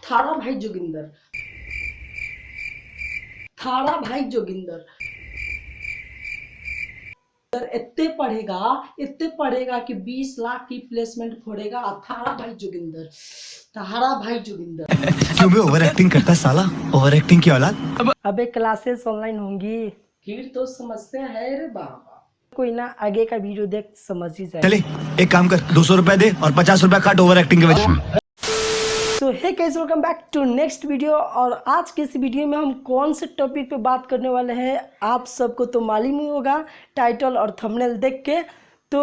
थारा भाई जोगिंदर, थारा भाई जोगिंदर इतने पढ़ेगा कि 20 लाख की प्लेसमेंट फोड़ेगा। थारा भाई जोगिंदर, थारा भाई जोगिंदर। क्यों भी ओवर एक्टिंग करता है साला, ओवर एक्टिंग की औलाद। अबे क्लासेस ऑनलाइन होंगी, फिर तो समस्या है रे बाबा। कोई ना, आगे का वीडियो देख समझ ही जाए। चले एक काम कर, 200 रुपए दे और 50 रुपए काट ओवर एक्टिंग के वजह। तो hey guys, welcome back to next video. और आज के इस वीडियो में हम कौन से टॉपिक पे बात करने वाले हैं आप सबको तो मालूम ही होगा टाइटल और थंबनेल देख के। तो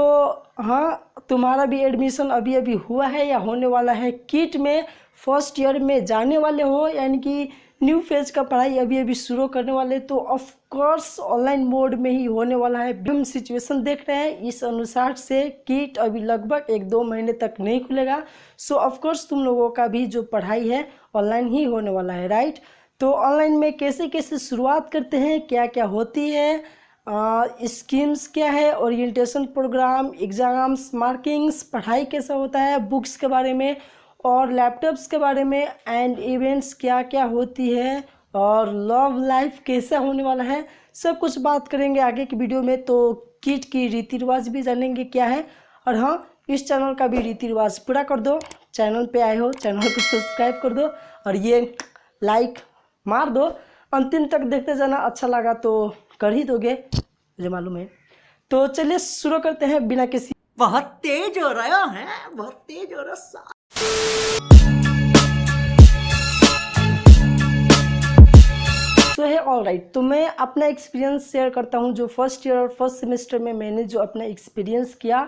हाँ, तुम्हारा भी एडमिशन अभी अभी हुआ है या होने वाला है, किट में फर्स्ट ईयर में जाने वाले हो, यानी कि न्यू फेज का पढ़ाई अभी अभी शुरू करने वाले, तो ऑफ कोर्स ऑनलाइन मोड में ही होने वाला है। हम सिचुएशन देख रहे हैं, इस अनुसार से किट अभी लगभग 1-2 महीने तक नहीं खुलेगा। सो ऑफ कोर्स तुम लोगों का भी जो पढ़ाई है ऑनलाइन ही होने वाला है, राइट। तो ऑनलाइन में कैसे कैसे शुरुआत करते हैं, क्या क्या होती है, स्कीम्स क्या है, ओरिएंटेशन प्रोग्राम, एग्ज़ाम्स, मार्किंग्स, पढ़ाई कैसा होता है, बुक्स के बारे में और लैपटॉप्स के बारे में, एंड इवेंट्स क्या क्या होती है, और लव लाइफ कैसा होने वाला है, सब कुछ बात करेंगे आगे की वीडियो में। तो किट की रीति रिवाज भी जानेंगे क्या है। और हाँ, इस चैनल का भी रीति रिवाज पूरा कर दो, चैनल पे आए हो चैनल को सब्सक्राइब कर दो और ये लाइक मार दो, अंतिम तक देखते जाना। अच्छा लगा तो कर ही दोगे, मुझे मालूम है। तो चलिए शुरू करते हैं बिना किसी। बहुत तेज हो रहा है, बहुत तेज हो रहा है। तो है ऑल राइट, तो मैं अपना एक्सपीरियंस शेयर करता हूँ। जो फर्स्ट ईयर और फर्स्ट सेमेस्टर में मैंने जो अपना एक्सपीरियंस किया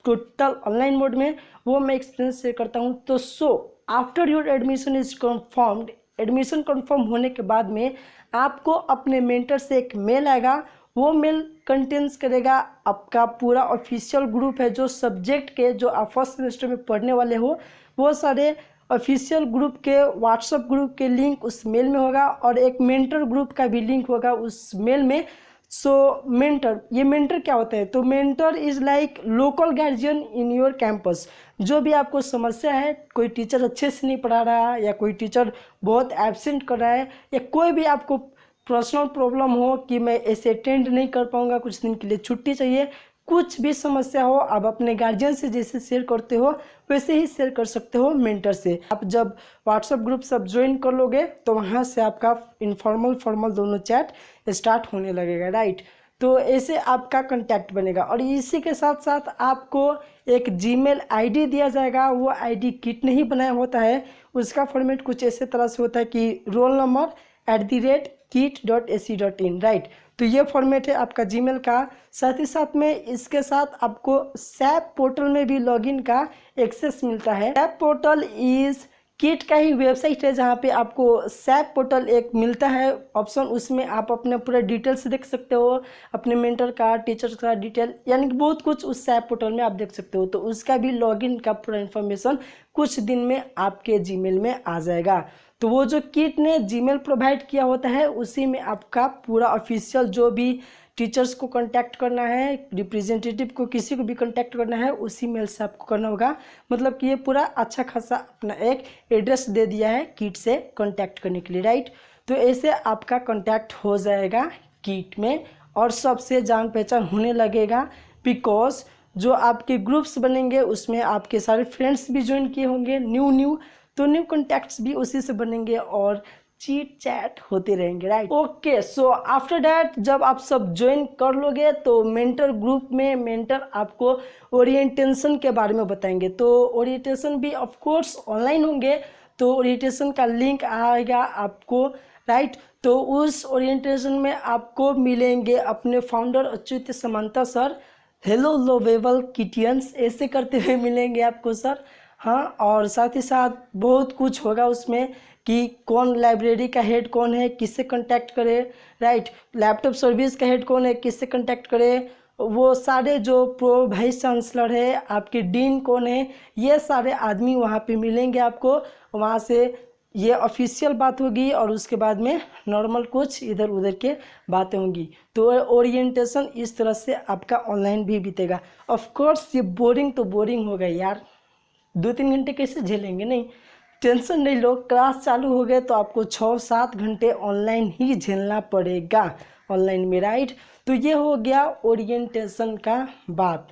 टोटल ऑनलाइन मोड में, वो मैं एक्सपीरियंस शेयर करता हूँ। तो after your admission is confirmed, admission confirm होने के बाद में आपको अपने मेंटर से एक मेल आएगा। वो मेल कंटेंट्स करेगा आपका पूरा ऑफिशियल ग्रुप है, जो सब्जेक्ट के जो आप फर्स्ट सेमेस्टर में पढ़ने वाले हो, वो सारे ऑफिशियल ग्रुप के व्हाट्सएप ग्रुप के लिंक उस मेल में होगा, और एक मेंटर ग्रुप का भी लिंक होगा उस मेल में। मेंटर, ये मेंटर क्या होता है? तो mentor is like local guardian in your campus. जो भी आपको समस्या है, कोई टीचर अच्छे से नहीं पढ़ा रहा है, या कोई टीचर बहुत एब्सेंट कर रहा है, या कोई भी आपको पर्सनल प्रॉब्लम हो कि मैं ऐसे अटेंड नहीं कर पाऊँगा, कुछ दिन के लिए छुट्टी चाहिए, कुछ भी समस्या हो, आप अपने गार्जियन से जैसे शेयर करते हो वैसे ही शेयर कर सकते हो मेंटर से। आप जब व्हाट्सएप ग्रुप सब ज्वाइन कर लोगे तो वहाँ से आपका इनफॉर्मल फॉर्मल दोनों चैट स्टार्ट होने लगेगा, राइट। तो ऐसे आपका कांटेक्ट बनेगा, और इसी के साथ साथ आपको एक जीमेल आईडी दिया जाएगा। वो आईडी किट ने ही बनाया होता है, उसका फॉर्मेट कुछ ऐसे तरह से होता है कि roll number @kit.ac.in, राइट। तो ये फॉर्मेट है आपका जीमेल का। साथ ही साथ में इसके साथ आपको सैप पोर्टल में भी लॉगिन का एक्सेस मिलता है। सैप पोर्टल इज़ किट का ही वेबसाइट है, जहाँ पे आपको सैप पोर्टल एक मिलता है ऑप्शन, उसमें आप अपने पूरे डिटेल्स देख सकते हो, अपने मेंटर का, टीचर का डिटेल, यानी कि बहुत कुछ उस सैप पोर्टल में आप देख सकते हो। तो उसका भी लॉगिन का पूरा इन्फॉर्मेशन कुछ दिन में आपके जीमेल में आ जाएगा। तो वो जो किट ने जीमेल प्रोवाइड किया होता है, उसी में आपका पूरा ऑफिशियल जो भी टीचर्स को कांटेक्ट करना है, रिप्रेजेंटेटिव को किसी को भी कांटेक्ट करना है, उसी मेल से आपको करना होगा। मतलब कि ये पूरा अच्छा खासा अपना एक एड्रेस दे दिया है किट से कांटेक्ट करने के लिए, राइट। तो ऐसे आपका कांटेक्ट हो जाएगा किट में, और सबसे जान पहचान होने लगेगा, बिकॉज जो आपके ग्रुप्स बनेंगे उसमें आपके सारे फ्रेंड्स भी ज्वाइन किए होंगे न्यू, तो न्यू कॉन्टैक्ट्स भी उसी से बनेंगे और चीट चैट होते रहेंगे, right. Okay, so after that जब आप सब ज्वाइन कर लोगे तो मेंटर ग्रुप में मेंटर आपको ओरिएंटेशन के बारे में बताएंगे। तो ओरिएंटेशन भी ऑफ कोर्स ऑनलाइन होंगे, तो ओरिएंटेशन का लिंक आएगा आपको, राइट। तो उस ओरिएंटेशन में आपको मिलेंगे अपने founder Achyuta Samanta sir. Hello lovable KIITians, ऐसे करते हुए मिलेंगे आपको सर। हाँ, और साथ ही साथ बहुत कुछ होगा उसमें कि कौन लाइब्रेरी का हेड कौन है, किससे कांटेक्ट करे, राइट। लैपटॉप सर्विस का हेड कौन है, किससे कांटेक्ट करे, वो सारे जो प्रो वाइस चांसलर है, आपके डीन कौन है, ये सारे आदमी वहाँ पे मिलेंगे आपको। वहाँ से ये ऑफिशियल बात होगी, और उसके बाद में नॉर्मल कुछ इधर उधर के बातें होंगी। तो ओरिएंटेशन इस तरह से आपका ऑनलाइन भी बीतेगा। ऑफ कोर्स ये बोरिंग तो बोरिंग होगा यार, 2-3 घंटे कैसे झेलेंगे, नहीं। टेंशन नहीं लो, क्लास चालू हो गए तो आपको 6-7 घंटे ऑनलाइन ही झेलना पड़ेगा ऑनलाइन में, राइट। तो ये हो गया ओरिएंटेशन का बात।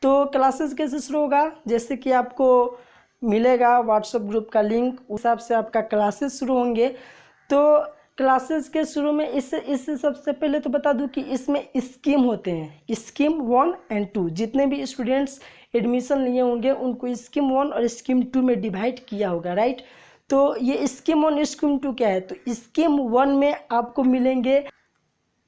तो क्लासेस कैसे शुरू होगा, जैसे कि आपको मिलेगा व्हाट्सएप ग्रुप का लिंक, उस हिसाब से आपका क्लासेस शुरू होंगे। तो क्लासेस के शुरू में इससे सबसे पहले तो बता दूं कि इसमें स्कीम होते हैं, स्कीम 1 और 2। जितने भी स्टूडेंट्स एडमिशन लिए होंगे उनको स्कीम 1 और स्कीम 2 में डिवाइड किया होगा, राइट। तो ये स्कीम 1 स्कीम 2 क्या है, तो स्कीम 1 में आपको मिलेंगे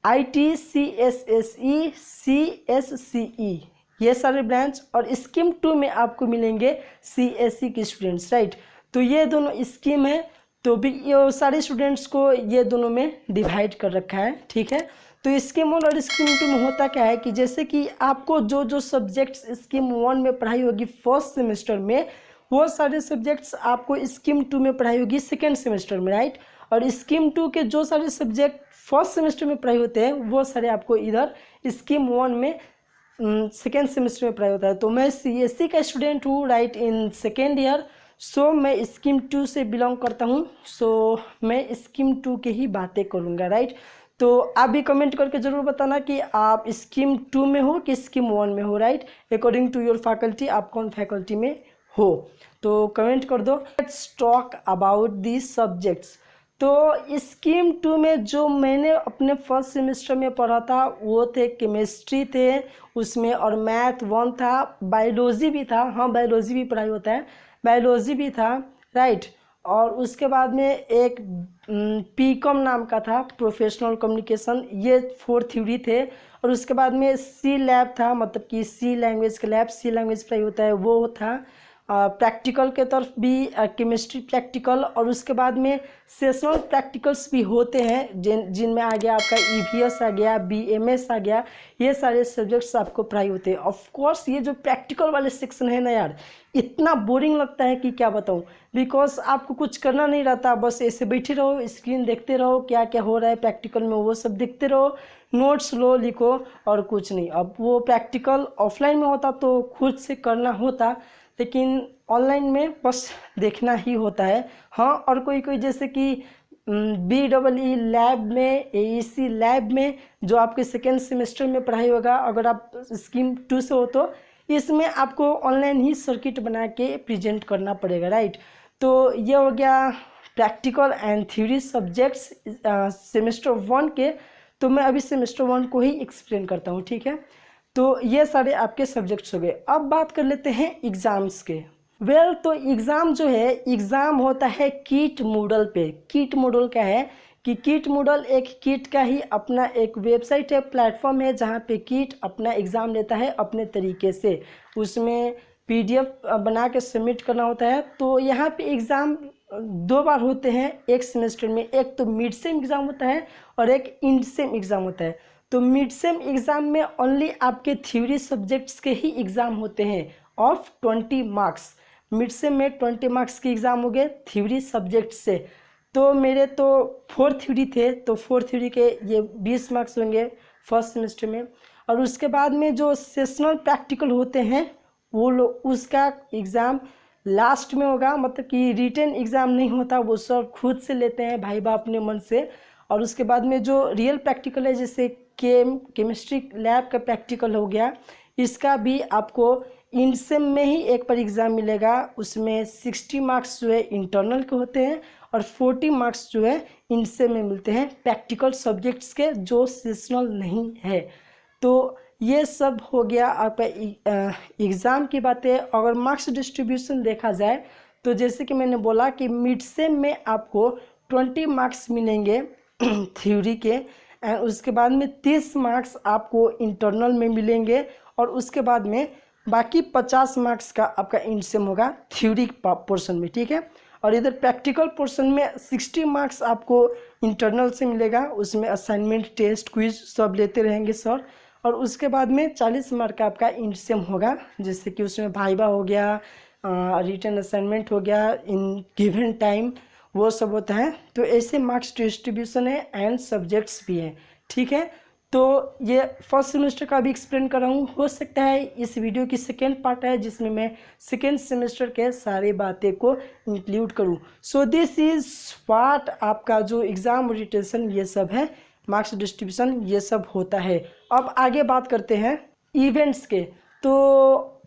IT, CSSE, CSCE ये सारे ब्रांच, और स्कीम 2 में आपको मिलेंगे CSE के स्टूडेंट्स, राइट। तो ये दोनों स्कीम है, तो भी ये सारे स्टूडेंट्स को ये दोनों में डिवाइड कर रखा है, ठीक है। तो स्कीम 1 और स्कीम 2 में होता क्या है कि जैसे कि आपको जो जो सब्जेक्ट्स स्कीम 1 में पढ़ाई होगी फर्स्ट सेमेस्टर में, वो सारे सब्जेक्ट्स आपको स्कीम 2 में पढ़ाई होगी सेकेंड सेमेस्टर में, राइट। और स्कीम 2 के जो सारे सब्जेक्ट फर्स्ट सेमेस्टर में पढ़ाई होते हैं वो सारे आपको इधर स्कीम 1 में सेकेंड सेमेस्टर में पढ़ाई होता है। तो मैं CSE का स्टूडेंट हूँ, राइट, इन सेकेंड ईयर। सो मैं स्कीम 2 से बिलोंग करता हूँ, सो मैं स्कीम 2 के ही बातें करूँगा, राइट। तो आप भी कमेंट करके ज़रूर बताना कि आप स्कीम 2 में हो कि स्कीम 1 में हो, right. According to your faculty आप कौन फैकल्टी में हो, तो कमेंट कर दो। Let's talk about the subjects. तो स्कीम 2 में जो मैंने अपने फर्स्ट सेमेस्टर में पढ़ा था वो थे केमिस्ट्री थे उसमें, और मैथ 1 था, बायोलॉजी भी था, हाँ बायोलॉजी भी पढ़ाई होता है, बायोलॉजी भी था, राइट। और उसके बाद में एक PCOM नाम का था, प्रोफेशनल कम्युनिकेशन, ये 4 थ्योरी थे। और उसके बाद में C लैब था, मतलब कि C लैंग्वेज का लैब, C लैंग्वेज पढ़ाई होता है वो था। प्रैक्टिकल के तरफ भी केमिस्ट्री प्रैक्टिकल, और उसके बाद में सेशनल प्रैक्टिकल्स भी होते हैं जिनमें आ गया आपका EVS आ गया, BMS आ गया, ये सारे सब्जेक्ट्स आपको पढ़ाई होते हैं। ऑफ कोर्स ये जो प्रैक्टिकल वाले सेक्शन है ना यार, इतना बोरिंग लगता है कि क्या बताऊं, बिकॉज आपको कुछ करना नहीं रहता, बस ऐसे बैठे रहो, स्क्रीन देखते रहो, क्या क्या हो रहा है प्रैक्टिकल में वो सब देखते रहो, नोट्स लो लिखो और कुछ नहीं। अब वो प्रैक्टिकल ऑफलाइन में होता तो खुद से करना होता, लेकिन ऑनलाइन में बस देखना ही होता है। हाँ, और कोई कोई जैसे कि BEE लैब में, AEC लैब में जो आपके सेकेंड सेमेस्टर में पढ़ाई होगा, अगर आप स्कीम 2 से हो तो इसमें आपको ऑनलाइन ही सर्किट बना के प्रेजेंट करना पड़ेगा, राइट। तो ये हो गया practical and theory subjects semester 1 के। तो मैं अभी सेमेस्टर 1 को ही एक्सप्लेन करता हूँ, ठीक है। तो ये सारे आपके सब्जेक्ट्स हो गए। अब बात कर लेते हैं एग्ज़ाम्स के। तो एग्ज़ाम जो है, एग्ज़ाम होता है कीट मूडल पे। कीट मूडल क्या है कि कीट मूडल एक कीट का ही अपना एक वेबसाइट है, प्लेटफॉर्म है, जहाँ पे कीट अपना एग्ज़ाम लेता है अपने तरीके से। उसमें PDF बना के सबमिट करना होता है। तो यहाँ पे एग्ज़ाम 2 बार होते हैं एक सेमेस्टर में, एक तो मिड सेम एग्ज़ाम होता है और एक इंड सेम एग्ज़ाम होता है। तो मिड सेम एग्ज़ाम में ओनली आपके थ्योरी सब्जेक्ट्स के ही एग्ज़ाम होते हैं ऑफ 20 मार्क्स। मिड सेम में 20 मार्क्स के एग्ज़ाम हो गए थ्योरी सब्जेक्ट से। तो मेरे तो 4 थ्योरी थे, तो 4 थ्योरी के ये 20 मार्क्स होंगे फर्स्ट सेमेस्टर में। और उसके बाद में जो सेशनल प्रैक्टिकल होते हैं वो लोग, उसका एग्ज़ाम लास्ट में होगा, मतलब कि रिटन एग्ज़ाम नहीं होता, वो सब खुद से लेते हैं भाई बाप अपने मन से। और उसके बाद में जो रियल प्रैक्टिकल है, जैसे केमिस्ट्री लैब का प्रैक्टिकल हो गया, इसका भी आपको इंड सेम में ही एक पर एग्ज़ाम मिलेगा। उसमें 60 मार्क्स जो है इंटरनल के होते हैं और 40 मार्क्स जो है इंड सेम में मिलते हैं प्रैक्टिकल सब्जेक्ट्स के, जो सेशनल नहीं है। तो ये सब हो गया आपका एग्ज़ाम की बातें। अगर मार्क्स डिस्ट्रीब्यूशन देखा जाए तो जैसे कि मैंने बोला कि मिड सेम में आपको 20 मार्क्स मिलेंगे थ्योरी के, एंड उसके बाद में 30 मार्क्स आपको इंटरनल में मिलेंगे, और उसके बाद में बाकी 50 मार्क्स का आपका इंड सेम होगा थ्योरी पोर्शन में, ठीक है। और इधर प्रैक्टिकल पोर्शन में 60 मार्क्स आपको इंटरनल से मिलेगा, उसमें असाइनमेंट, टेस्ट, क्विज सब लेते रहेंगे सर। और उसके बाद में 40 मार्क का आपका इंड सेम होगा, जैसे कि उसमें वाइवा हो गया, रिटन असाइनमेंट हो गया इन गिवन टाइम, वो सब होता है। तो ऐसे मार्क्स डिस्ट्रीब्यूशन है एंड सब्जेक्ट्स भी हैं, ठीक है। तो ये फर्स्ट सेमेस्टर का भी एक्सप्लेन कर रहा हूँ। हो सकता है इस वीडियो की सेकेंड पार्ट है जिसमें मैं सेकेंड सेमेस्टर के सारे बातें को इंक्लूड करूँ। सो दिस इज़ व्हाट आपका जो एग्ज़ाम ओरिएंटेशन ये सब है, मार्क्स डिस्ट्रीब्यूशन ये सब होता है। अब आगे बात करते हैं इवेंट्स के। तो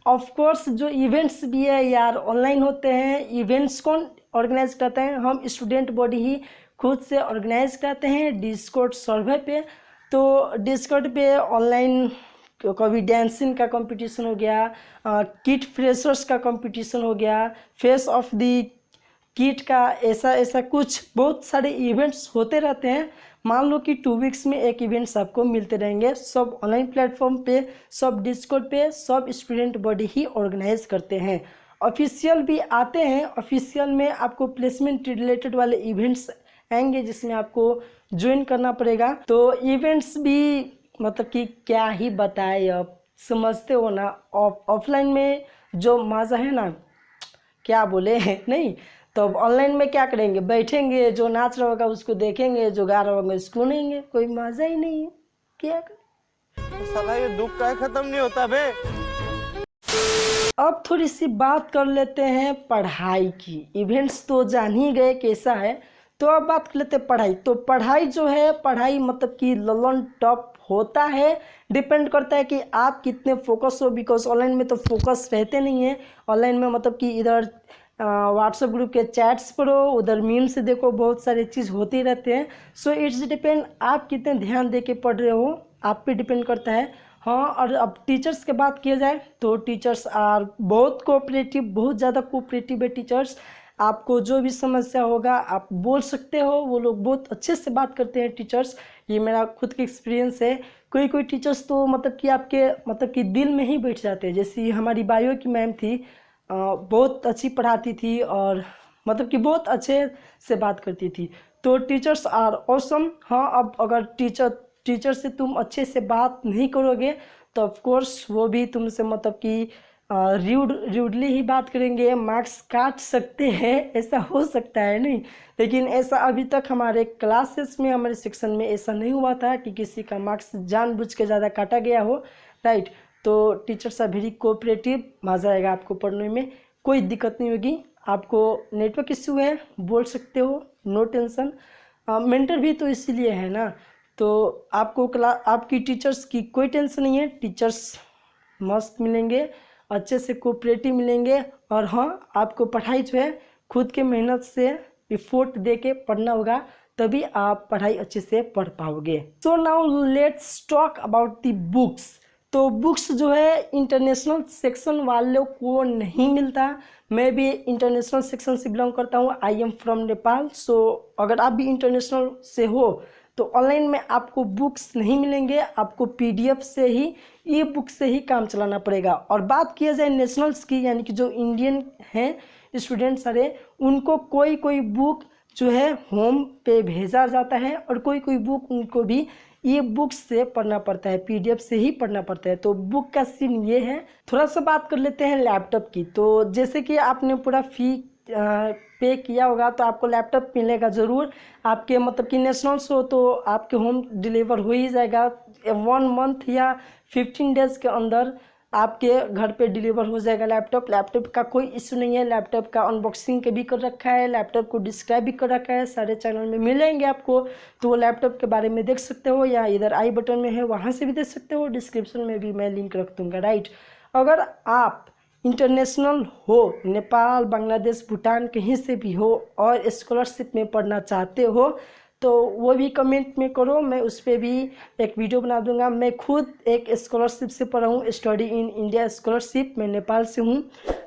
ऑफ कोर्स जो इवेंट्स भी है यार ऑनलाइन होते हैं। इवेंट्स कौन ऑर्गेनाइज करते हैं? हम स्टूडेंट बॉडी ही खुद से ऑर्गेनाइज करते हैं डिस्कॉर्ड सर्वर पे। तो डिस्कॉर्ड पे ऑनलाइन कभी डांसिंग का कंपटीशन हो गया, किट फ्रेशर्स का कंपटीशन हो गया, फेस ऑफ दी किट का, ऐसा ऐसा कुछ बहुत सारे इवेंट्स होते रहते हैं। मान लो कि 2 वीक्स में एक इवेंट्स आपको मिलते रहेंगे। सब ऑनलाइन प्लेटफॉर्म पे, सब डिस्कॉर्ड पे, सब स्टूडेंट बॉडी ही ऑर्गेनाइज करते हैं। ऑफिशियल भी आते हैं। ऑफिशियल में आपको प्लेसमेंट रिलेटेड वाले इवेंट्स आएंगे जिसमें आपको ज्वाइन करना पड़ेगा। तो इवेंट्स भी मतलब कि क्या ही बताए, अब समझते हो ना। ऑफलाइन में जो मज़ा है ना, क्या बोले नहीं। तो अब ऑनलाइन में क्या करेंगे, बैठेंगे, जो नाच रहा होगा उसको देखेंगे, जो गा रहा होगा उसको नहीं, कोई मज़ा ही नहीं है। क्या करें? साला ये दुख का खत्म नहीं होता बे। अब थोड़ी सी बात कर लेते हैं पढ़ाई की। इवेंट्स तो जान ही गए कैसा है, तो अब बात कर लेते हैं पढ़ाई। तो पढ़ाई जो है, पढ़ाई मतलब कि ललन टॉप होता है। डिपेंड करता है कि आप कितने फोकस हो, बिकॉज ऑनलाइन में तो फोकस रहते नहीं है। ऑनलाइन में मतलब कि इधर व्हाट्सएप ग्रुप के चैट्स पढ़ो, उधर मीम से देखो, बहुत सारे चीज़ होते रहते हैं। सो इट्स डिपेंड आप कितने ध्यान दे के पढ़ रहे हो, आप पे डिपेंड करता है। हाँ, और अब टीचर्स की बात किया जाए तो टीचर्स आर बहुत कोऑपरेटिव, बहुत ज़्यादा कोऑपरेटिव है टीचर्स। आपको जो भी समस्या होगा आप बोल सकते हो, वो लोग बहुत अच्छे से बात करते हैं टीचर्स। ये मेरा खुद का एक्सपीरियंस है। कोई कोई टीचर्स तो मतलब कि आपके मतलब कि दिल में ही बैठ जाते हैं। जैसे हमारी बायो की मैम थी, बहुत अच्छी पढ़ाती थी और मतलब कि बहुत अच्छे से बात करती थी। तो टीचर्स आर ऑसम। हाँ, अब अगर टीचर से तुम अच्छे से बात नहीं करोगे तो ऑफ कोर्स वो भी तुमसे मतलब कि र्यूडली ही बात करेंगे, मार्क्स काट सकते हैं, ऐसा हो सकता है नहीं। लेकिन ऐसा अभी तक हमारे क्लासेस में, हमारे सेक्शन में ऐसा नहीं हुआ था कि किसी का मार्क्स जानबूझ के ज़्यादा काटा गया हो, राइट। तो टीचर्स आर वेरी कोऑपरेटिव, मज़ा आएगा आपको पढ़ने में, कोई दिक्कत नहीं होगी। आपको नेटवर्क इश्यू है, बोल सकते हो, नो टेंशन। मेंटर भी तो इसीलिए है ना। तो आपको आपकी टीचर्स की कोई टेंशन नहीं है। टीचर्स मस्त मिलेंगे, अच्छे से कोऑपरेटिव मिलेंगे। और हाँ, आपको पढ़ाई जो है खुद के मेहनत से एफोर्ट दे के पढ़ना होगा, तभी आप पढ़ाई अच्छे से पढ़ पाओगे। So now let's talk about the books. तो बुक्स जो है इंटरनेशनल सेक्शन वालों को नहीं मिलता। मैं भी इंटरनेशनल सेक्शन से बिलोंग करता हूँ। I am from Nepal. So अगर आप भी इंटरनेशनल से हो तो ऑनलाइन में आपको बुक्स नहीं मिलेंगे, आपको पीडीएफ से ही, ई बुक से ही काम चलाना पड़ेगा। और बात किया जाए नेशनल्स की, यानी कि जो इंडियन हैं स्टूडेंट्स सारे, उनको कोई कोई बुक जो है होम पे भेजा जाता है और कोई कोई बुक उनको भी ई बुक से पढ़ना पड़ता है, पीडीएफ से ही पढ़ना पड़ता है। तो बुक का सीन ये है। थोड़ा सा बात कर लेते हैं लैपटॉप की। तो जैसे कि आपने पूरा फी पे किया होगा तो आपको लैपटॉप मिलेगा ज़रूर। आपके मतलब कि नेशनल्स हो तो आपके होम डिलीवर हो ही जाएगा। 1 मंथ या 15 डेज़ के अंदर आपके घर पे डिलीवर हो जाएगा लैपटॉप। लैपटॉप का कोई इशू नहीं है। लैपटॉप का अनबॉक्सिंग के भी कर रखा है, लैपटॉप को डिस्क्राइब भी कर रखा है, सारे चैनल में मिलेंगे आपको। तो वो लैपटॉप के बारे में देख सकते हो, या इधर आई बटन में है वहाँ से भी देख सकते हो, डिस्क्रिप्शन में भी मैं लिंक रख दूँगा, राइट। अगर आप इंटरनेशनल हो, नेपाल, बांग्लादेश, भूटान, कहीं से भी हो और स्कॉलरशिप में पढ़ना चाहते हो तो वो भी कमेंट में करो, मैं उस पर भी एक वीडियो बना दूंगा। मैं खुद एक स्कॉलरशिप से पढ़ रहा हूँ, स्टडी इन इंडिया स्कॉलरशिप। मैं नेपाल से हूँ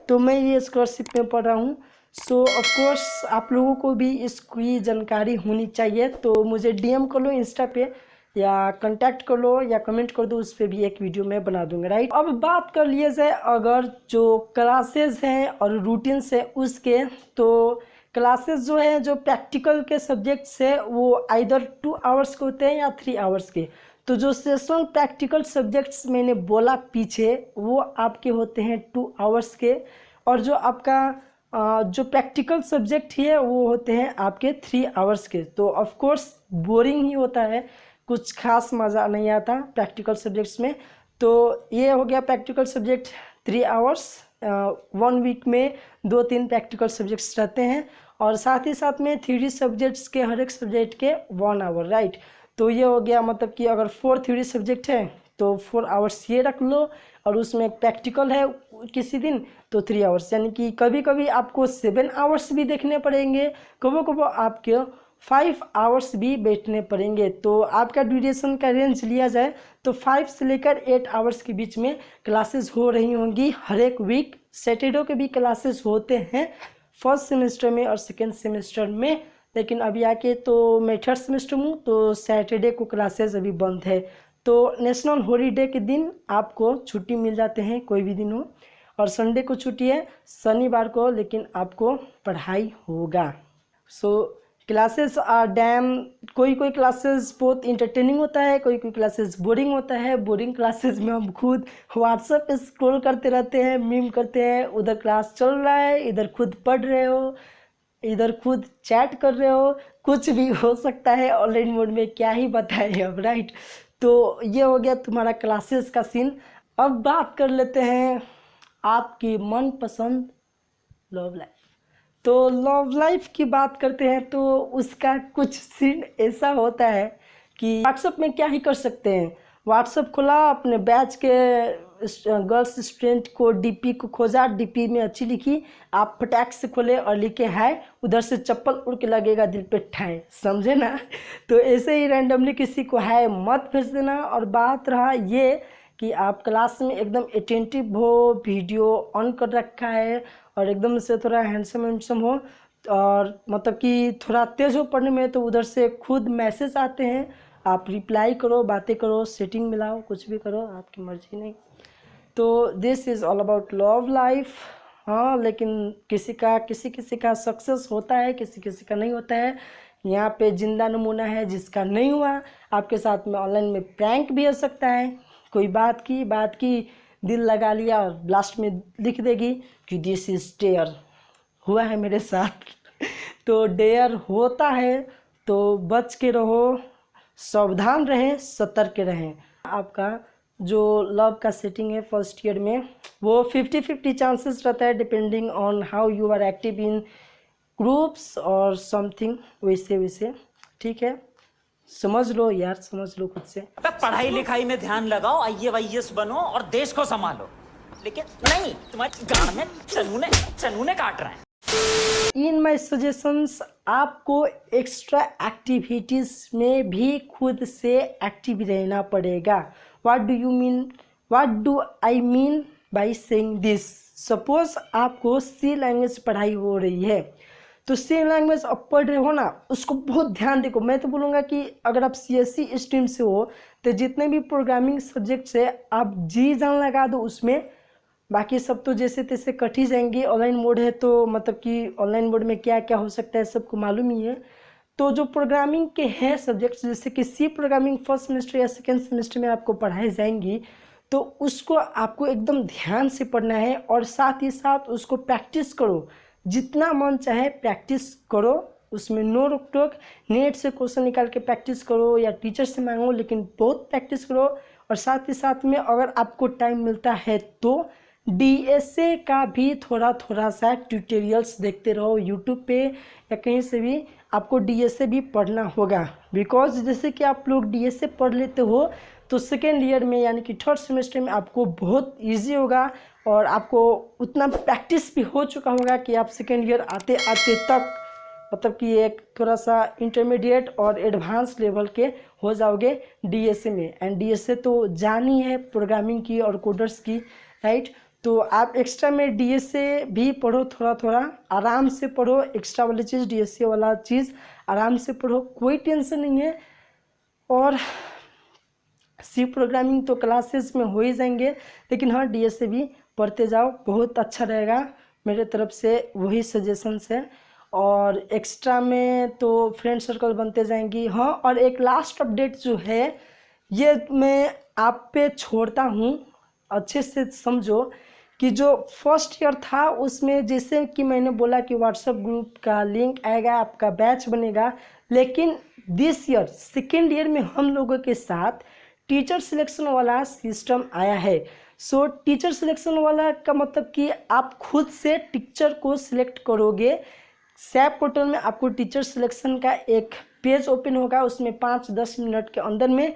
तो मैं ये स्कॉलरशिप में पढ़ रहा हूँ। सो ऑफकोर्स आप लोगों को भी इसकी जानकारी होनी चाहिए। तो मुझे डीएम कर लो इंस्टा पे, या कांटेक्ट कर लो, या कमेंट कर दो, उस पर भी एक वीडियो मैं बना दूंगा, राइट। अब बात कर लिए जाए अगर जो क्लासेस हैं और रूटीन्स है उसके, तो क्लासेस जो है, जो प्रैक्टिकल के सब्जेक्ट्स है वो आइदर 2 आवर्स के होते हैं या 3 आवर्स के। तो जो सेशनल प्रैक्टिकल सब्जेक्ट्स मैंने बोला पीछे, वो आपके होते हैं 2 आवर्स के। और जो आपका जो प्रैक्टिकल सब्जेक्ट है वो होते हैं आपके 3 आवर्स के। तो ऑफ कोर्स बोरिंग ही होता है, कुछ खास मज़ा नहीं आता प्रैक्टिकल सब्जेक्ट्स में। तो ये हो गया प्रैक्टिकल सब्जेक्ट 3 आवर्स। 1 वीक में 2-3 प्रैक्टिकल सब्जेक्ट्स रहते हैं और साथ ही साथ में थ्योरी सब्जेक्ट्स के हर एक सब्जेक्ट के 1 आवर, राइट। तो ये हो गया, मतलब कि अगर 4 थ्योरी सब्जेक्ट है तो 4 आवर्स ये रख लो और उसमें एक प्रैक्टिकल है किसी दिन तो 3 आवर्स, यानी कि कभी कभी आपको 7 आवर्स भी देखने पड़ेंगे, कभी कभी आपके 5 आवर्स भी बैठने पड़ेंगे। तो आपका ड्यूरेशन का रेंज लिया जाए तो 5 से लेकर 8 आवर्स के बीच में क्लासेस हो रही होंगी हर एक वीक। सैटरडे के भी क्लासेस होते हैं फर्स्ट सेमेस्टर में और सेकेंड सेमेस्टर में, लेकिन अभी आके तो मैं थर्ड सेमेस्टर में हूँ तो सैटरडे को क्लासेस अभी बंद है। तो नेशनल हॉलीडे के दिन आपको छुट्टी मिल जाते हैं, कोई भी दिन हो, और संडे को छुट्टी है, शनिवार को लेकिन आपको पढ़ाई होगा। सो क्लासेस आर डैम, कोई कोई क्लासेस बहुत इंटरटेनिंग होता है, कोई कोई क्लासेस बोरिंग होता है। बोरिंग क्लासेस में हम खुद व्हाट्सएप पे स्क्रॉल करते रहते हैं, मीम करते हैं, उधर क्लास चल रहा है, इधर खुद पढ़ रहे हो, इधर खुद चैट कर रहे हो, कुछ भी हो सकता है ऑनलाइन मोड में, क्या ही बताएं अब, राइट। तो ये हो गया तुम्हारा क्लासेस का सीन। अब बात कर लेते हैं आपकी मनपसंद लव लाइफ। तो लव लाइफ की बात करते हैं तो उसका कुछ सीन ऐसा होता है कि व्हाट्सएप में क्या ही कर सकते हैं। व्हाट्सएप खोला, अपने बैच के गर्ल्स स्टूडेंट को डीपी को खोजा, डीपी में अच्छी लिखी, आप फटाक से खोले और लिखे हाय, उधर से चप्पल उड़ के लगेगा दिल पे ठाए, समझे ना। तो ऐसे ही रैंडमली किसी को हाय मत भेज देना। और बात रहा ये कि आप क्लास में एकदम अटेंटिव हो, वीडियो ऑन कर रखा है और एकदम से थोड़ा हैंडसम हो और मतलब कि थोड़ा तेज़ हो पढ़ने में, तो उधर से खुद मैसेज आते हैं, आप रिप्लाई करो, बातें करो, सेटिंग मिलाओ, कुछ भी करो, आपकी मर्जी नहीं। तो this is all about love life. हाँ, लेकिन किसी किसी का सक्सेस होता है, किसी किसी का नहीं होता है। यहाँ पे जिंदा नमूना है जिसका नहीं हुआ। आपके साथ में ऑनलाइन में प्रैंक भी हो सकता है, कोई बात की दिल लगा लिया और लास्ट में लिख देगी कि दिस इज डेयर। हुआ है मेरे साथ। तो डेयर होता है तो बच के रहो, सावधान रहें, सतर्क रहें। आपका जो लव का सेटिंग है फर्स्ट ईयर में वो 50-50 चांसेस रहता है, depending on how you are active in groups और समथिंग, वैसे ठीक है। समझ लो यार, समझ लो खुद से। पढ़ाई लिखाई में ध्यान लगाओ, IAS बनो और देश को संभालो, लेकिन नहीं, तुम्हारे गांड में चनूने काट रहे हैं। इन माई सजेशंस, आपको एक्स्ट्रा एक्टिविटीज़ में भी खुद से एक्टिव रहना पड़ेगा। What do I mean by saying this? Suppose आपको सी लैंग्वेज पढ़ाई हो रही है तो सी लैंग्वेज आप पढ़ रहे हो ना, उसको बहुत ध्यान देखो। मैं तो बोलूँगा कि अगर आप CSE स्ट्रीम से हो तो जितने भी प्रोग्रामिंग सब्जेक्ट्स है आप जी जान लगा दो उसमें, बाकी सब तो जैसे तैसे कट ही जाएंगे। ऑनलाइन मोड है तो मतलब कि ऑनलाइन मोड में क्या क्या हो सकता है सबको मालूम ही है। तो जो प्रोग्रामिंग के हैं सब्जेक्ट्स, जैसे कि सी प्रोग्रामिंग फर्स्ट सेमेस्टर या सेकेंड सेमेस्टर में आपको पढ़ाई जाएंगी, तो उसको आपको एकदम ध्यान से पढ़ना है और साथ ही साथ उसको प्रैक्टिस करो। जितना मन चाहे प्रैक्टिस करो, उसमें नो रोक टोक। नेट से क्वेश्चन निकाल के प्रैक्टिस करो या टीचर से मांगो, लेकिन बहुत प्रैक्टिस करो। और साथ ही साथ में अगर आपको टाइम मिलता है तो DSA का भी थोड़ा सा ट्यूटोरियल्स देखते रहो यूट्यूब पे या कहीं से भी। आपको DSA भी पढ़ना होगा, बिकॉज जैसे कि आप लोग DSA पढ़ लेते हो तो सेकेंड ईयर में यानी कि थर्ड सेमेस्टर में आपको बहुत इजी होगा और आपको उतना प्रैक्टिस भी हो चुका होगा कि आप सेकेंड ईयर आते आते तक मतलब कि एक थोड़ा सा इंटरमीडिएट और एडवांस लेवल के हो जाओगे DSA में। एंड DSA तो जानी है प्रोग्रामिंग की और कोडर्स की, राइट। तो आप एक्स्ट्रा में DSA भी पढ़ो, थोड़ा आराम से पढ़ो। एक्स्ट्रा वाली चीज़ DSA वाला चीज़ आराम से पढ़ो, कोई टेंशन नहीं है। और सी प्रोग्रामिंग तो क्लासेस में हो ही जाएंगे, लेकिन हाँ DSA भी पढ़ते जाओ, बहुत अच्छा रहेगा। मेरे तरफ से वही सजेशंस है। और एक्स्ट्रा में तो फ्रेंड सर्कल बनते जाएंगी। हाँ, और एक लास्ट अपडेट जो है ये मैं आप पे छोड़ता हूँ, अच्छे से समझो कि जो फर्स्ट ईयर था उसमें जैसे कि मैंने बोला कि व्हाट्सएप ग्रुप का लिंक आएगा, आपका बैच बनेगा, लेकिन दिस ईयर सेकेंड ईयर में हम लोगों के साथ टीचर सिलेक्शन वाला सिस्टम आया है। सो टीचर सिलेक्शन वाला का मतलब कि आप खुद से टीचर को सिलेक्ट करोगे। सैप पोर्टल में आपको टीचर सिलेक्शन का एक पेज ओपन होगा, उसमें 5-10 मिनट के अंदर में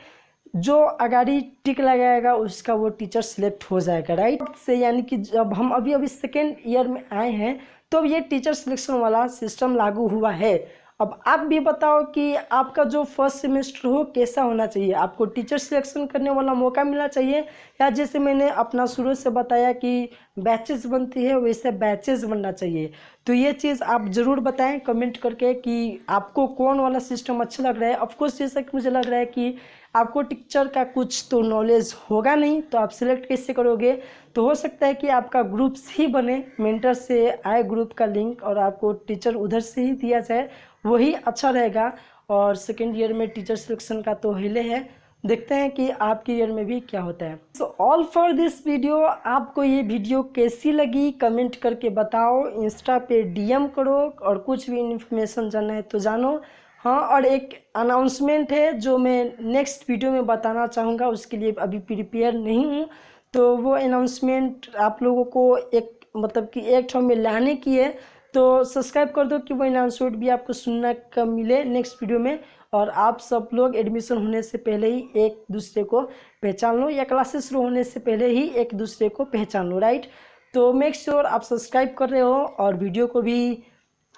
जो अगाड़ी टिक लगाएगा उसका वो टीचर सिलेक्ट हो जाएगा, राइट। से यानी कि जब हम अभी सेकेंड ईयर में आए हैं तो ये टीचर सिलेक्शन वाला सिस्टम लागू हुआ है। अब आप भी बताओ कि आपका जो फर्स्ट सेमेस्टर हो कैसा होना चाहिए, आपको टीचर सिलेक्शन करने वाला मौका मिलना चाहिए या जैसे मैंने अपना शुरू से बताया कि बैचेस बनती है वैसे बैचेस बनना चाहिए। तो ये चीज़ आप ज़रूर बताएं कमेंट करके कि आपको कौन वाला सिस्टम अच्छा लग रहा है। ऑफकोर्स जैसा कि मुझे लग रहा है कि आपको टीचर का कुछ तो नॉलेज होगा नहीं, तो आप सिलेक्ट कैसे करोगे। तो हो सकता है कि आपका ग्रुप्स ही बने, मेंटर से आए ग्रुप का लिंक और आपको टीचर उधर से ही दिया जाए, वही अच्छा रहेगा। और सेकेंड ईयर में टीचर सिलेक्शन का तो हिले है, देखते हैं कि आपके ईयर में भी क्या होता है। So all for this video. आपको ये वीडियो कैसी लगी कमेंट करके बताओ, इंस्टा पे डीएम करो और कुछ भी इन्फॉर्मेशन जानना है तो जानो। हाँ, और एक अनाउंसमेंट है जो मैं नेक्स्ट वीडियो में बताना चाहूँगा, उसके लिए अभी प्रिपेयर नहीं हूँ। तो वो अनाउंसमेंट आप लोगों को एक मतलब कि एक ठो में लाने की है, तो सब्सक्राइब कर दो कि वो अनाउंसमेंट भी आपको सुनने का मिले नेक्स्ट वीडियो में। और आप सब लोग एडमिशन होने से पहले ही एक दूसरे को पहचान लो या क्लासेस शुरू होने से पहले ही एक दूसरे को पहचान लो, राइट। तो मेक श्योर आप सब्सक्राइब कर रहे हो और वीडियो को भी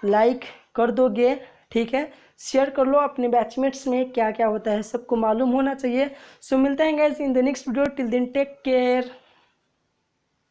लाइक कर दोगे, ठीक है। शेयर कर लो अपने बैचमेट्स में, क्या क्या होता है सबको मालूम होना चाहिए। सो मिलते हैं guys in the next video, till then take care.